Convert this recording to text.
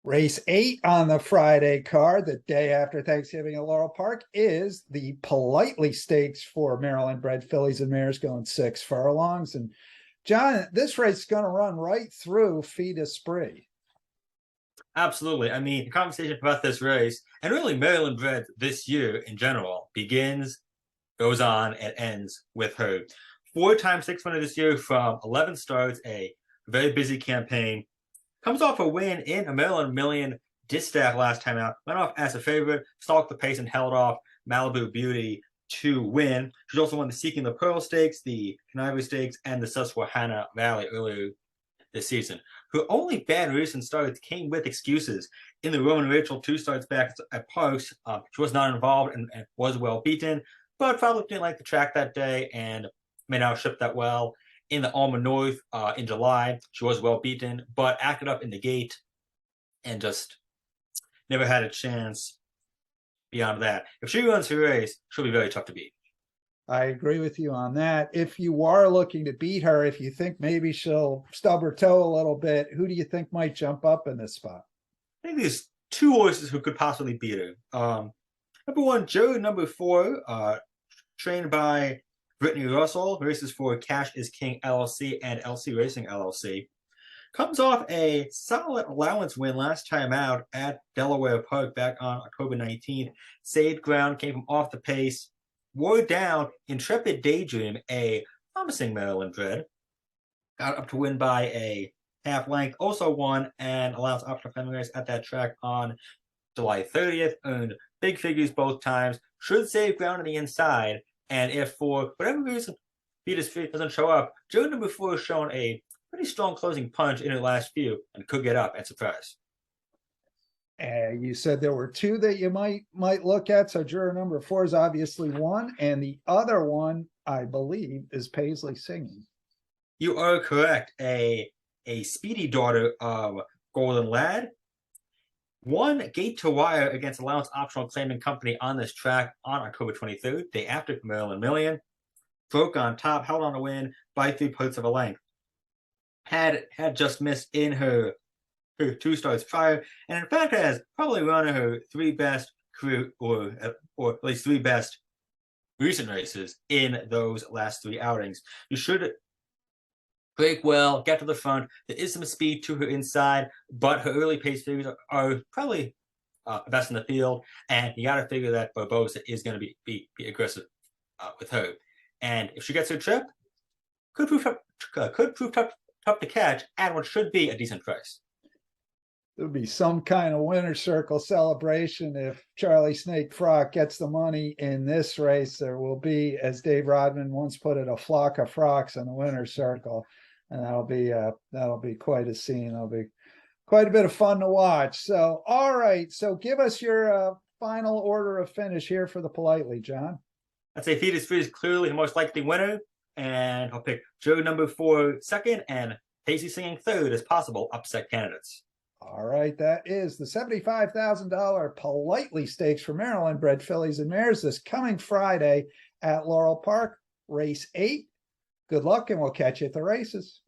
Race 8 on the Friday card, the day after Thanksgiving at Laurel Park, is the Politely Stakes for Maryland-bred fillies and mares going 6 furlongs. And John, this race is going to run right through Fille Spree. Absolutely. I mean, the conversation about this race, and really Maryland-bred this year in general, begins, goes on, and ends with her 4-time 600 this year from 11 starts, a very busy campaign. Comes off a win in a Maryland Million Distaff last time out. Went off as a favorite, stalked the pace, and held off Malibu Beauty to win. She's also won the Seeking the Pearl Stakes, the Canary Stakes, and the Susquehanna Valley earlier this season. Her only bad recent starts came with excuses. In the Roman Rachel 2 starts back at Parks, she was not involved and was well beaten, but probably didn't like the track that day and may not have shipped that well. In the Alma North in July, she was well beaten, but acted up in the gate and just never had a chance beyond that. If she runs her race, she'll be very tough to beat. I agree with you on that. If you are looking to beat her, if you think maybe she'll stub her toe a little bit, who do you think might jump up in this spot? I think there's 2 horses who could possibly beat her. Number 1, Juror Number 4, trained by Brittany Russell, races for Cash is King LLC and LC Racing LLC. Comes off a solid allowance win last time out at Delaware Park back on October 19th. Saved ground, came from off the pace, wore down Intrepid Daydream, a promising Maryland-bred. Got up to win by a half length. Also won an allowance optional family race at that track on July 30th. Earned big figures both times. Should save ground on the inside. And if for whatever reason Fille doesn't show up, Juror Number 4 has shown a pretty strong closing punch in her last few and could get up and surprise. You said there were 2 that you might look at. So Juror Number 4 is obviously one, and the other one, I believe, is Paisley Singing. You are correct. A speedy daughter of Golden Lad. Won gate to wire against Allowance Optional Claiming Company on this track on October 23rd, day after Maryland Million. Broke on top, held on to win by 3/4 of a length. Had just missed in her 2 starts prior, and in fact has probably run her 3 best career, or at least 3 best recent races in those last 3 outings. You should break well, get to the front. There is some speed to her inside, but her early pace figures are probably best in the field, and you got to figure that Barbosa is going to be aggressive with her. And if she gets her trip, could prove tough to catch at what should be a decent price. There'll be some kind of winner's circle celebration if Charlie Snake Frock gets the money in this race. There will be, as Dave Rodman once put it, a flock of frocks in the winner's circle, and that'll be quite a scene. It'll be quite a bit of fun to watch. So, all right. So, give us your final order of finish here for the Politely, John. I'd say Fille Spree is clearly the most likely winner, and I'll pick Juror Number 4 second and Paisley Singing third as possible upset candidates. All right, that is the $75,000 Politely Stakes for Maryland-bred fillies and mares this coming Friday at Laurel Park, race 8. Good luck, and we'll catch you at the races.